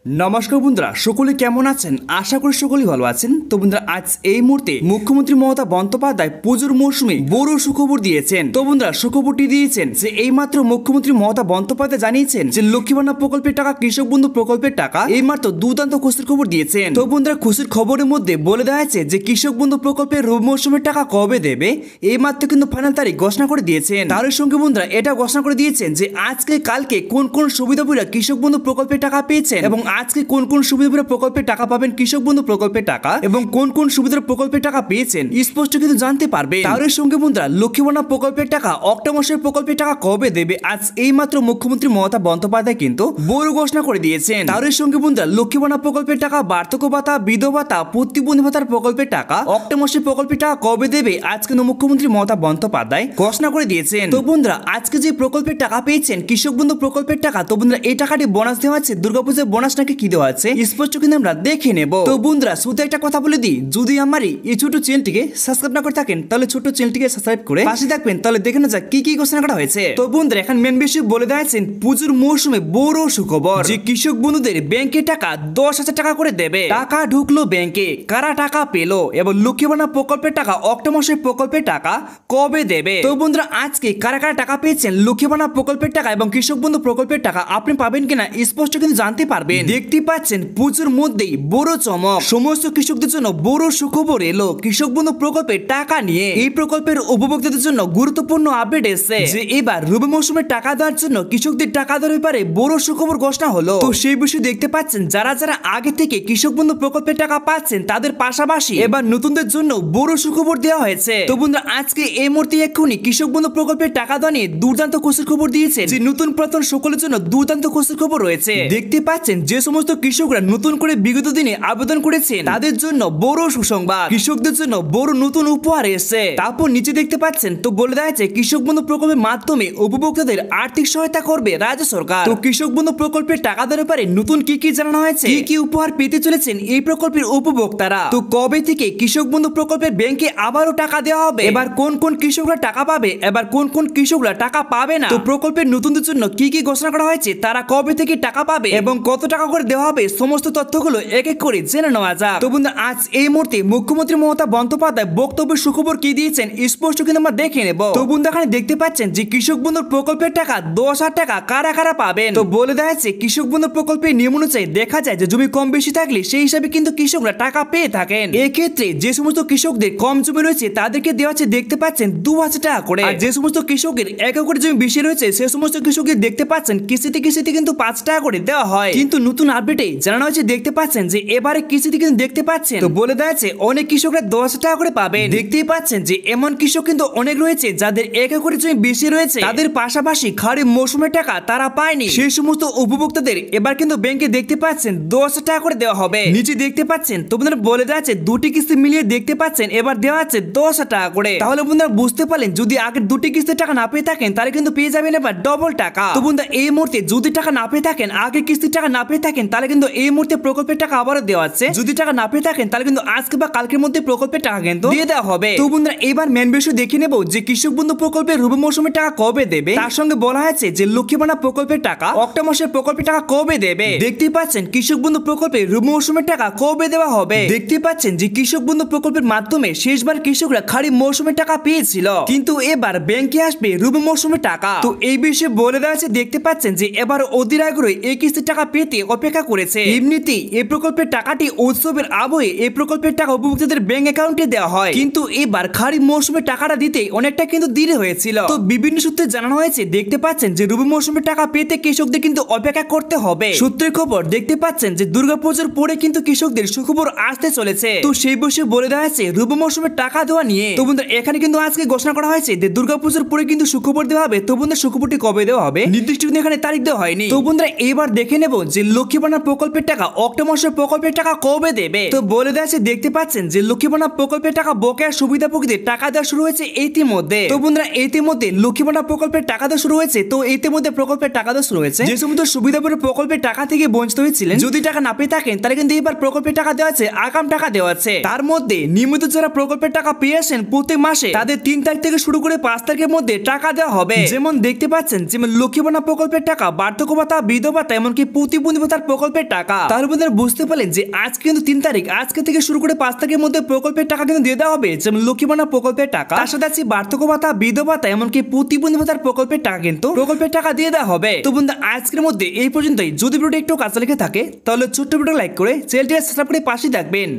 নমস্কার বন্ধুরা, সকলে কেমন আছেন? আশা করি সকলেই ভালো আছেন। তো বন্ধুরা, আজ এই মুহূর্তে মুখ্যমন্ত্রী মমতা বন্দ্যোপাধ্যায় পুজোর মৌসুমে বড় সুখবর দিয়েছেন। তো বন্ধুরা, সুখবরটি দিয়েছেন যে এইমাত্র মুখ্যমন্ত্রী মমতা বন্দ্যোপাধ্যায় জানিয়েছেন যে লক্ষ্মী ভান্ডার প্রকল্পের টাকা, কৃষক বন্ধু প্রকল্পের টাকা এইমাত্র দুর্দান্ত খুশির খবর দিয়েছেন। তো বন্ধুরা, খুশির খবরের মধ্যে বলে দেওয়া হয়েছে যে কৃষক বন্ধু প্রকল্পের রবি মৌসুমের টাকা কবে দেবে এইমাত্র কিন্তু ফাইনাল তারিখ ঘোষণা করে দিয়েছেন। তার সঙ্গে বন্ধুরা এটা ঘোষণা করে দিয়েছেন যে আজকে কালকে কোন কোন সুবিধাভোগীরা কৃষক বন্ধু প্রকল্পের টাকা পেয়েছেন এবং আজকে কোন কোন সুবিধাভোগীরা প্রকল্পের টাকা পাবেন, কৃষক বন্ধু প্রকল্পের টাকা এবং কোন কোন সুবিধার প্রকল্পের টাকা পেয়েছেন স্পষ্ট কিন্তু জানতে পারবেন। তার সঙ্গে বন্ধুরা লক্ষ্মী ভান্ডার প্রকল্পের টাকা, অক্টোবর মাসের প্রকল্পের টাকা কবে দেবে আজ এইমাত্র মুখ্যমন্ত্রী মমতা বন্দ্যোপাধ্যায় কিন্তু বড় ঘোষণা করে দিয়েছেন। তার সঙ্গে বন্ধুরা লক্ষ্মী ভান্ডার প্রকল্পের টাকা, বার্ধক্য ভাতা, বিধবা ভাতা, প্রতিবন্ধী ভাতার প্রকল্পের টাকা, অক্টোবর মাসের প্রকল্পের টাকা কবে দেবে আজ কিন্তু মুখ্যমন্ত্রী মমতা বন্দ্যোপাধ্যায় ঘোষণা করে দিয়েছেন। তো বন্ধুরা, আজকে যে প্রকল্পের টাকা পেয়েছেন কৃষক বন্ধু প্রকল্পের টাকা, তো বন্ধুরা এই টাকাটি বোনাস দেওয়া আছে, দুর্গাপূজার বোনাস নাকি কি দেওয়া আছে স্পষ্ট কিন্তু আমরা দেখে নেব। তো বন্ধুরা, শুধু একটা কথা বলে দিই, যদি আমার এই ছোট চ্যানেলটিকে সাবস্ক্রাইব না করে থাকেন তাহলে ছোট চ্যানেলটিকে সাবস্ক্রাইব করে পাশে থাকবেন, তাহলে দেখে না যাক কি কি ঘোষণা করা হয়েছে। তো বন্ধুরা, এখন মেন বিষয় বলে দিয়েছেন পুজোর মৌসুমে বড় সুখবর যে কৃষক বন্ধুদের ব্যাংকে টাকা 10,000 টাকা করে দেবে। টাকা ঢুকলো ব্যাংকে, কারা টাকা পেলো এবং লক্ষ্মী ভান্ডার প্রকল্পের টাকা, অক্টোবর মাসের প্রকল্পের টাকা কবে দেবে। তো বন্ধুরা, আজকে কারা কারা টাকা পেয়েছেন লক্ষ্মী ভান্ডার প্রকল্পের টাকা এবং কৃষক বন্ধু প্রকল্পের টাকা আপনি পাবেন কিনা স্পষ্ট কিন্তু জানতে পারবেন। দেখতে পাচ্ছেন পুজোর মধ্যেই বড় চমক, সমস্ত কৃষকদের জন্য বড় সুখবর এলো কৃষক বন্ধু প্রকল্পের টাকা নিয়ে। এই প্রকল্পের উপভোক্তাদের জন্য গুরুত্বপূর্ণ আপডেট এসেছে যে এবার রবি মৌসুমে টাকা দেওয়ার জন্য কৃষকদের টাকা দেওয়ার ব্যাপারে বড় সুখবর ঘোষণা হলো। তো সেই বিষয়ে দেখতে পাচ্ছেন যারা যারা আগে থেকে কৃষক বন্ধু প্রকল্পের টাকা পাচ্ছেন তাদের পাশাপাশি এবার নতুনদের জন্য বড় সুখবর দেওয়া হয়েছে। তো বন্ধুরা, আজকে এই মুহূর্তে এক্ষুনি কৃষক বন্ধু প্রকল্পের টাকা দেওয়া নিয়ে দুর্দান্ত খুশির খবর দিয়েছে যে নতুন পুরাতন সকলের জন্য দুর্দান্ত খুশির খবর রয়েছে। দেখতে পাচ্ছেন যে সমস্ত কৃষকরা নতুন করে বিগত দিনে আবেদন করেছেন তাদের জন্য বড় সুসংবাদ, কৃষকদের জন্য বড় নতুন উপহার এসেছে। তারপর নিচে দেখতে পাচ্ছেন তো বলে দেওয়া হয়েছে কৃষক বন্ধু প্রকল্পের মাধ্যমে উপভোক্তাদের আর্থিক সহায়তা করবে রাজ্য সরকার। তো কৃষক বন্ধু প্রকল্পের টাকা দেওয়ার ব্যাপারে নতুন কি কি জানানো হয়েছে, কি কি উপহার পেতে চলেছেন এই প্রকল্পের উপভোক্তারা, তো কবে থেকে কৃষক বন্ধু প্রকল্পের ব্যাংকে আবারও টাকা দেওয়া হবে, এবার কোন কোন কৃষকরা টাকা পাবে, এবার কোন কোন কৃষকরা টাকা পাবে না, তো প্রকল্পের নতুনদের জন্য কি কি ঘোষণা করা হয়েছে, তারা কবে থেকে টাকা পাবে এবং কত টাকা করে দেওয়া হবে, সমস্ত তথ্যগুলো এক এক করে জেনে নেওয়া যাক। তো বন্ধুরা, আজ এই মুহূর্তে মুখ্যমন্ত্রী মমতা বন্দ্যোপাধ্যায় বক্তব্যের সুখবর কি দিয়েছেন স্পষ্ট কিন্তু আমরা দেখে নেব। তো বন্ধুরা, এখানে দেখতে পাচ্ছেন যে কৃষক বন্ধুর প্রকল্পের টাকা 10,000 টাকা কারা কারা পাবেন। তো বলে দেওয়া হয়েছে কৃষক বন্ধু প্রকল্পের নিয়ম অনুযায়ী দেখা যায় যে জমি কম বেশি থাকলে সেই হিসাবে কিন্তু কৃষকরা টাকা পেয়ে থাকেন। এক্ষেত্রে যে সমস্ত কৃষকদের কম জমি রয়েছে তাদেরকে দেওয়া হচ্ছে দেখতে পাচ্ছেন 2,000 টাকা করে, আর যে সমস্ত কৃষকের 1 একর জমি বেশি রয়েছে সে সমস্ত কৃষকদের দেখতে পাচ্ছেন কিস্তিতে কিস্তিতে কিন্তু 5 টাকা করে দেওয়া হয়। কিন্তু নতুন আপডেটে জানানো হয়েছে দেখতে পাচ্ছেন যে এবারে কিস্তিতে কিন্তু দেখতে পাচ্ছেন তো বলে দেওয়া আছে অনেক কৃষকরা 10,000 টাকা করে পাবেন। দেখতেই পাচ্ছেন যে এমন কৃষক কিন্তু অনেক রয়েছে যাদের 1 একর জমি বেশি রয়েছে, তাদের পাশাপাশি খারিফ মৌসুমের টাকা তারা পায়নি, সেই সমস্ত উপভোক্তাদের এবার কিন্তু ব্যাংকে দেখতে পাচ্ছেন 10,000 টাকা করে দেওয়া হবে। নিচে দেখতে পাচ্ছেন তো বন্ধুরা বলে দেওয়া আছে দুটি কিস্তি মিলিয়ে দেখতে পাচ্ছেন এবার দেওয়া আছে 10,000 টাকা করে। তাহলে বন্ধুরা বুঝতে পারলেন যদি আগের দুটি কিস্তির টাকা না পেয়ে থাকেন তাহলে কিন্তু পেয়ে যাবেন এবার ডবল টাকা। তো বন্ধুরা, এই মুহূর্তে যদি টাকা না পেয়ে থাকেন, আগের কিস্তির টাকা না পেয়ে থাকেন তাহলে কিন্তু এই মুহূর্তে প্রকল্পের টাকা আবারও দেওয়া আছে। যদি টাকা না পেয়ে থাকেন তাহলে কিন্তু আজকে বা কালকের মধ্যে প্রকল্পের টাকা কিন্তু দিয়ে দেওয়া হবে। তো বন্ধুরা, এবার মেন বিষয় দেখে নেব যে কৃষক বন্ধু প্রকল্পের রবি মৌসুমের টাকা কবে দেবে। তার সঙ্গে বলা হয়েছে যে লক্ষ্মী ভান্ডার প্রকল্পের টাকা, অক্টোবর মাসের প্রকল্পের টাকা কবে দেবে। দেখতেই পাচ্ছেন কৃষক বন্ধু প্রকল্পের রবি মৌসুমের টাকা কবে দেওয়া হবে। দেখতে পাচ্ছেন যে কৃষক বন্ধু প্রকল্পের মাধ্যমে শেষবার কৃষকরা খারিফ মৌসুমের টাকা পেয়েছিল, কিন্তু এবার ব্যাংকে আসবে রবি মৌসুমের টাকা। তো এই বিষয়ে বলে দেওয়া আছে দেখতে পাচ্ছেন যে এবার অধীর আগ্রহে এই কিস্তির টাকা পেতে অপেক্ষা করেছে। এমনিতেই এই প্রকল্পের টাকাটি উৎসবের আবহে এই প্রকল্পের টাকা উপভোক্তাদের ব্যাংক অ্যাকাউন্টে দেওয়া হয়, কিন্তু এবার খারিফ মৌসুমের টাকাটা দিতে অনেকটা কিন্তু দেরি হয়েছিল। তো বিভিন্ন সূত্রে জানানো হয়েছে দেখতে পাচ্ছেন যে রবি মৌসুমের টাকা পেতে কৃষকদের কিন্তু অপেক্ষা করতে হবে। সূত্রের খবর দেখতে পাচ্ছেন যে দুর্গাপুজোর পরে কিন্তু কৃষকদের সুখবর আসতে চলেছে। তো সেই বিষয়ে বলে দেওয়া হয়েছে রবি মৌসুমের টাকা দেওয়া নিয়ে। তো বন্ধুরা, এখানে কিন্তু আজকে ঘোষণা করা হয়েছে যে দুর্গাপুজোর পরে কিন্তু সুখবর দেওয়া হবে। তো বন্ধুরা, সুখবরটি কবে দেওয়া হবে নির্দিষ্ট কিন্তু এখানে তারিখ দেওয়া হয়নি। তো বন্ধুরা, এবার দেখে নেব যে লক্ষ্মী ভান্ডার প্রকল্পের টাকা, অক্টোবর মাসের প্রকল্পের টাকা কবে দেবে। তো বলে দেওয়া আছে দেখতে পাচ্ছেন যে লক্ষ্মী ভান্ডার প্রকল্পের টাকা বকেয়া সুবিধাভোগীদের টাকা দেওয়া শুরু হয়েছে ইতিমধ্যে। তো বন্ধুরা, ইতিমধ্যে লক্ষ্মী ভান্ডার প্রকল্পের টাকা দেওয়া শুরু হয়েছে। তো ইতিমধ্যে প্রকল্পের টাকা দেওয়া শুরু হয়েছে যে সমস্ত সুবিধাভোগী প্রকল্পের টাকা থেকে বঞ্চিত হয়েছিলেন, যদি টাকা না পেয়ে থাকেন তাহলে কিন্তু এবার প্রকল্পের টাকা দেওয়া আছে, আগাম টাকা দেওয়া আছে। তার মধ্যে নিয়মিত যারা প্রকল্পের টাকা পেয়েছেন প্রতি মাসে তাদের 3 তারিখ থেকে শুরু করে 5 তারিখের মধ্যে টাকা দেওয়া হবে। যেমন দেখতে পাচ্ছেন যেমন লক্ষ্মী ভান্ডার প্রকল্পের টাকা, বার্ধক্য ভাতা, বিধবা ভাতা, এমনকি প্রতিবন্ধী ভাতার প্রকল্পের টাকা। তাহলে বন্ধুরা বুঝতে পারলেন যে আজ কিন্তু 3 তারিখ, আজকে থেকে শুরু করে 5 তারিখের মধ্যে প্রকল্পের টাকা কিন্তু দিয়ে দেওয়া হবে, যেমন লক্ষ্মী ভান্ডার প্রকল্পের টাকা, তার সাথে আছে বার্ধক্য ভাতা, বিধবা ভাতা, এমনকি প্রতিবন্ধী ভাতার প্রকল্পের টাকা কিন্তু প্রকল্পের টাকা দিয়ে দেওয়া হবে। তো বন্ধুরা আজকের মধ্যে এই পর্যন্তই। যদি ভিডিওটি একটু কাছে লেগে থাকে তাহলে ছোট্ট ভিডিও লাইক করে চ্যানেলটি সাবস্ক্রাইব করে পাশে থাকবেন।